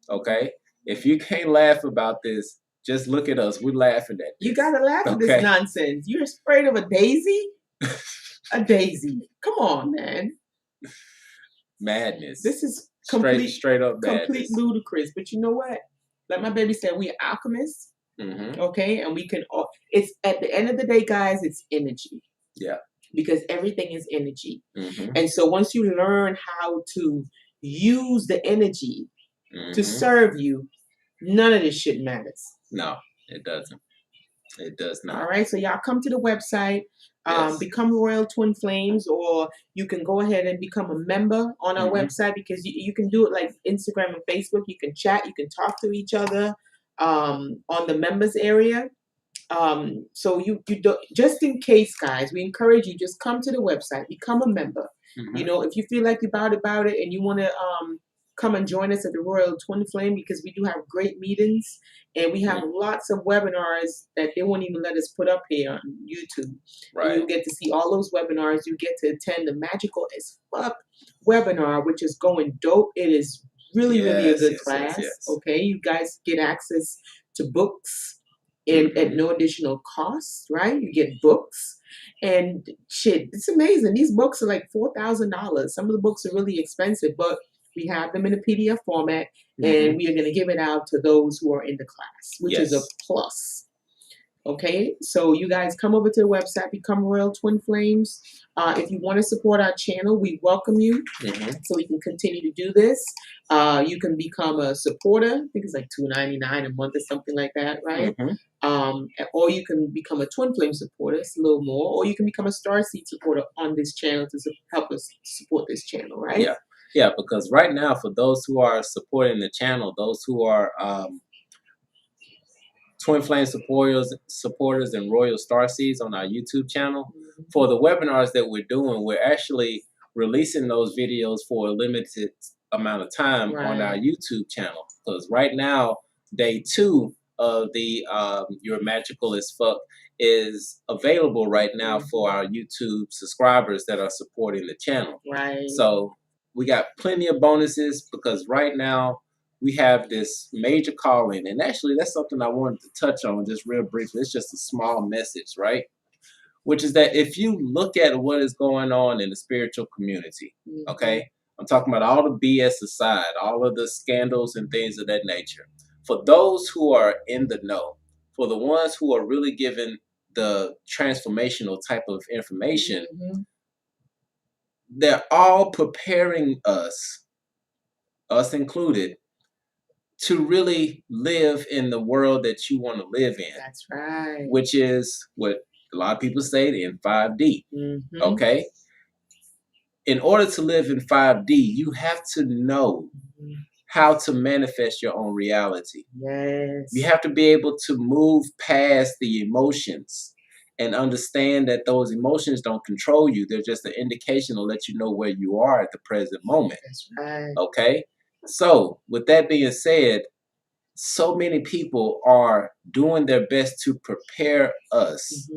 Okay? If you can't laugh about this, just look at us. We're laughing at this. You gotta laugh at this nonsense. You're afraid of a daisy? A daisy. Come on, man. Madness. This is straight up madness. Complete ludicrous. But you know what? Like my baby said, we're alchemists. Okay? And we can it's at the end of the day, guys, it's energy. Yeah. because everything is energy. And so once you learn how to use the energy to serve you, none of this shit matters. No, it doesn't. It does not. All right, so y'all come to the website, become Royal Twin Flames, or you can go ahead and become a member on our website, because you can do it like Instagram and Facebook. You can chat, you can talk to each other on the members area. So you do, just in case, guys, we encourage you, just come to the website, become a member. You know, if you feel like you're about it and you want to come and join us at the Royal Twin Flame, because we do have great meetings and we have lots of webinars that they won't even let us put up here on YouTube. Right. You get to see all those webinars. You get to attend the Magical as Fuck webinar, which is going dope. It is really a good class. Okay, you guys get access to books at no additional cost, right? You get books and shit. It's amazing. These books are like $4,000. Some of the books are really expensive, but we have them in a PDF format, and we are going to give it out to those who are in the class, which is a plus. Okay, so you guys come over to the website, become Royal Twin Flames. If you want to support our channel, we welcome you, so we can continue to do this. You can become a supporter. I think it's like $2.99 a month or something like that, right? Or you can become a Twin Flame supporter. It's a little more. Or you can become a Starseed supporter on this channel to help us support this channel, right? Yeah, because right now, for those who are supporting the channel, those who are Twin Flame supporters and Royal Starseeds on our YouTube channel, for the webinars that we're doing, we're actually releasing those videos for a limited amount of time on our YouTube channel. Because right now, day 2 of the You're Magical as Fuck is available right now for our YouTube subscribers that are supporting the channel. So we got plenty of bonuses, because right now we have this major calling. And actually, that's something I wanted to touch on just real briefly. It's just a small message, right? Which is that if you look at what is going on in the spiritual community, okay? I'm talking about all the BS aside, all of the scandals and things of that nature. For those who are in the know, for the ones who are really given the transformational type of information, they're all preparing us included, to really live in the world that you want to live in. That's right. Which is what a lot of people say in 5D. Okay? In order to live in 5D, you have to know how to manifest your own reality. You have to be able to move past the emotions and understand that those emotions don't control you. They're just an indication to let you know where you are at the present moment. That's right. Okay? So, with that being said, so many people are doing their best to prepare us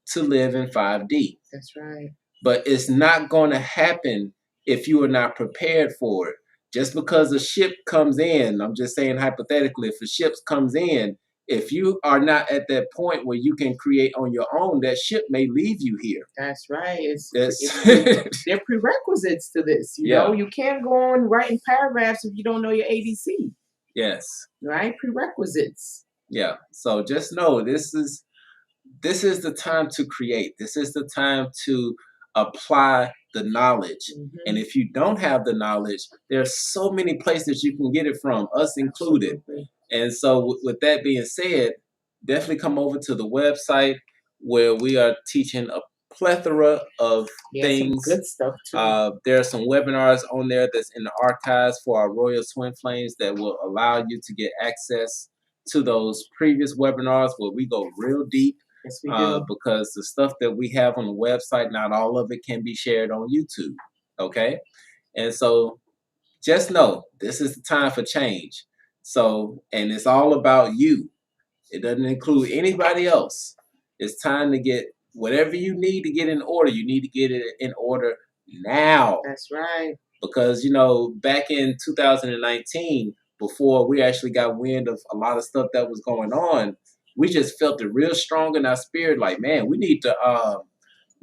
to live in 5D. That's right. But it's not going to happen if you are not prepared for it. Just because a ship comes in, I'm just saying hypothetically, if a ship comes in, if you are not at that point where you can create on your own, that ship may leave you here. That's right. They're prerequisites to this. You know, you can't go on writing paragraphs if you don't know your ABC. Yes. Right? Prerequisites. Yeah. So just know this is the time to create. This is the time to apply the knowledge. And if you don't have the knowledge, there's so many places you can get it from, us included. And so with that being said, definitely come over to the website where we are teaching a plethora of things. Some good stuff too. There are some webinars on there that's in the archives for our Royal Twin Flames that will allow you to get access to those previous webinars where we go real deep. Yes, we do. Because the stuff that we have on the website, not all of it can be shared on YouTube. Okay? And so just know this is the time for change. So, and it's all about you. It doesn't include anybody else. It's time to get whatever you need to get in order. You need to get it in order now. That's right. Because, you know, back in 2019, before we actually got wind of a lot of stuff that was going on, we just felt it real strong in our spirit. Like, man, we need to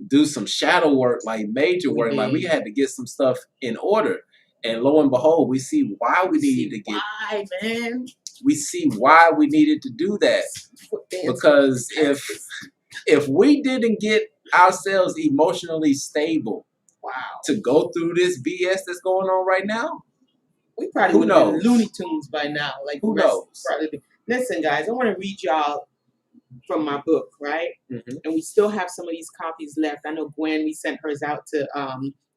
do some shadow work, like major work. Like, we had to get some stuff in order. And lo and behold, we see why we needed to get. Why, man? We see why we needed to do that. Because if we didn't get ourselves emotionally stable. Wow. To go through this BS that's going on right now? We probably would have been Looney Tunes by now. Like, who knows? Probably. Listen, guys, I want to read y'all from my book, right? Mm-hmm. And we still have some of these copies left. I know Gwen, we sent hers out to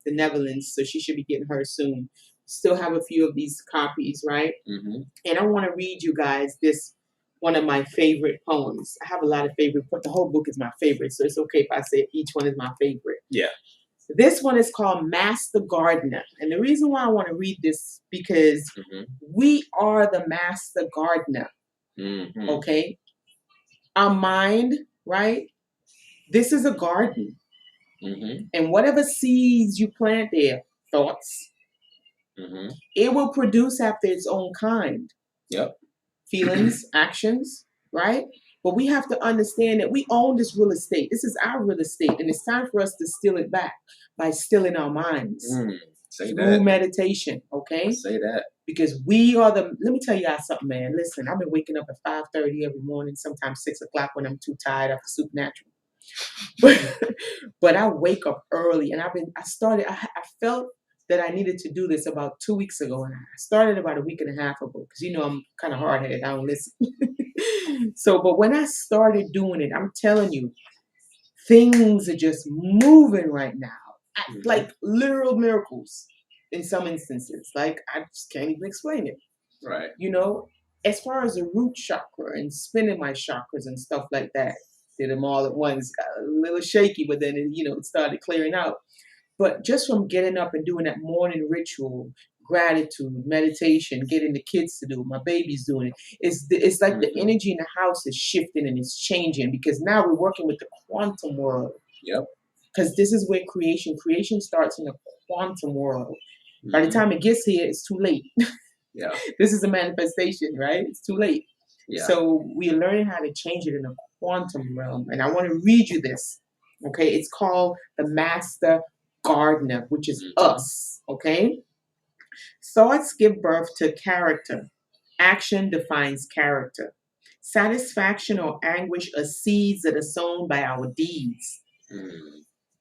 the Netherlands, so she should be getting hers soon. Still have a few of these copies, right? Mm-hmm. And I want to read you guys this, one of my favorite poems. I have a lot of favorite, but the whole book is my favorite, so it's okay if I say each one is my favorite. Yeah. This one is called Master Gardener. And the reason why I want to read this, because we are the master gardener. Mm-hmm. Okay? Our mind, right? This is a garden. Mm-hmm. And whatever seeds you plant there, thoughts, it will produce after its own kind. Yep. Feelings, actions, right? But we have to understand that we own this real estate. This is our real estate. And it's time for us to steal it back by stilling our minds. Through meditation, okay? Say that. Because we are the, let me tell you guys something, man. Listen, I've been waking up at 5:30 every morning, sometimes 6 o'clock when I'm too tired after Supernatural. But I wake up early, and I felt that I needed to do this about 2 weeks ago, and I started about a week and a half ago, because I'm kind of hard-headed. I don't listen. But when I started doing it, I'm telling you, things are just moving right now. Like literal miracles in some instances. Like, I just can't even explain it. Right. As far as the root chakra and spinning my chakras and stuff like that, did them all at once. Got a little shaky, but then it started clearing out. But just from getting up and doing that morning ritual, gratitude, meditation, getting the kids to do it, my baby's doing it. It's like the energy in the house is shifting and it's changing, because now we're working with the quantum world. Yep. Because this is where creation starts in the quantum world. By the time it gets here, it's too late. Yeah. This is a manifestation, right? It's too late. Yeah. So we are learning how to change it in the quantum realm. And I want to read you this. Okay. It's called the Master Gardener, which is us. Okay. Thoughts give birth to character. Action defines character. Satisfaction or anguish are seeds that are sown by our deeds.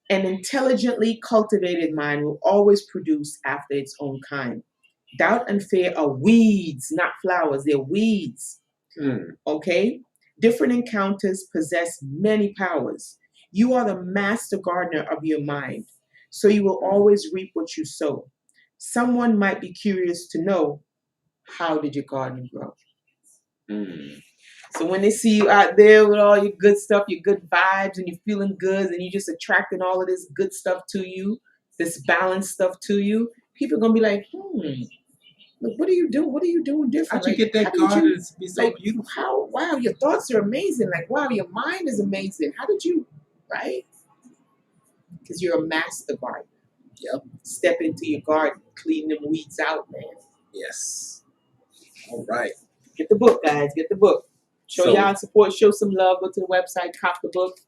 An intelligently cultivated mind will always produce after its own kind. Doubt and fear are weeds, not flowers. They're weeds. Okay? Different encounters possess many powers. You are the master gardener of your mind, so you will always reap what you sow. Someone might be curious to know, how did your garden grow? So when they see you out there with all your good stuff, your good vibes, and you're feeling good, and you're just attracting all of this good stuff to you, this balanced stuff to you, people are going to be like, look, what are you doing? What are you doing different? How'd you get that garden to be so beautiful? Wow, your thoughts are amazing. Like, wow, your mind is amazing. How did you, right? Because you're a master gardener. Yep. Step into your garden, clean them weeds out, man. Yes. All right. Get the book, guys. Get the book. Show y'all support. Show some love. Go to the website. Cop the book.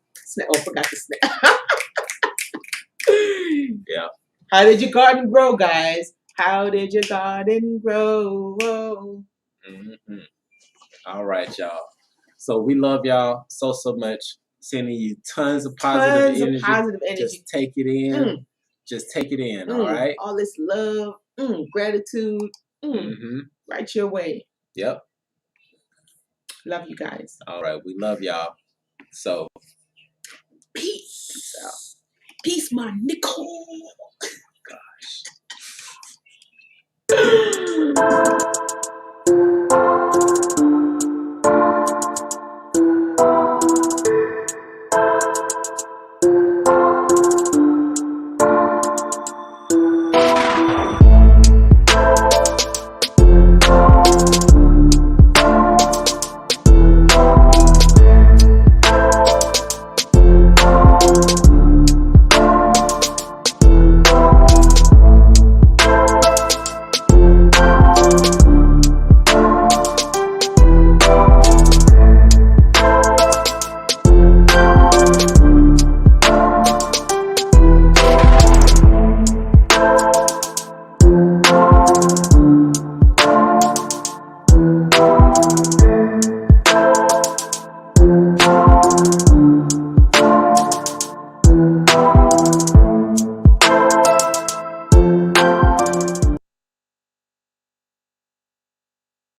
Forgot to snap. Yeah. How did your garden grow, guys? How did your garden grow? Whoa. All right, y'all. So we love y'all so much. Sending you tons of positive energy. Just take it in. Just take it in. All right. All this love, gratitude, right your way. Yep. Love you guys. All right. We love y'all. So peace out. Peace, my Nicole. Gosh.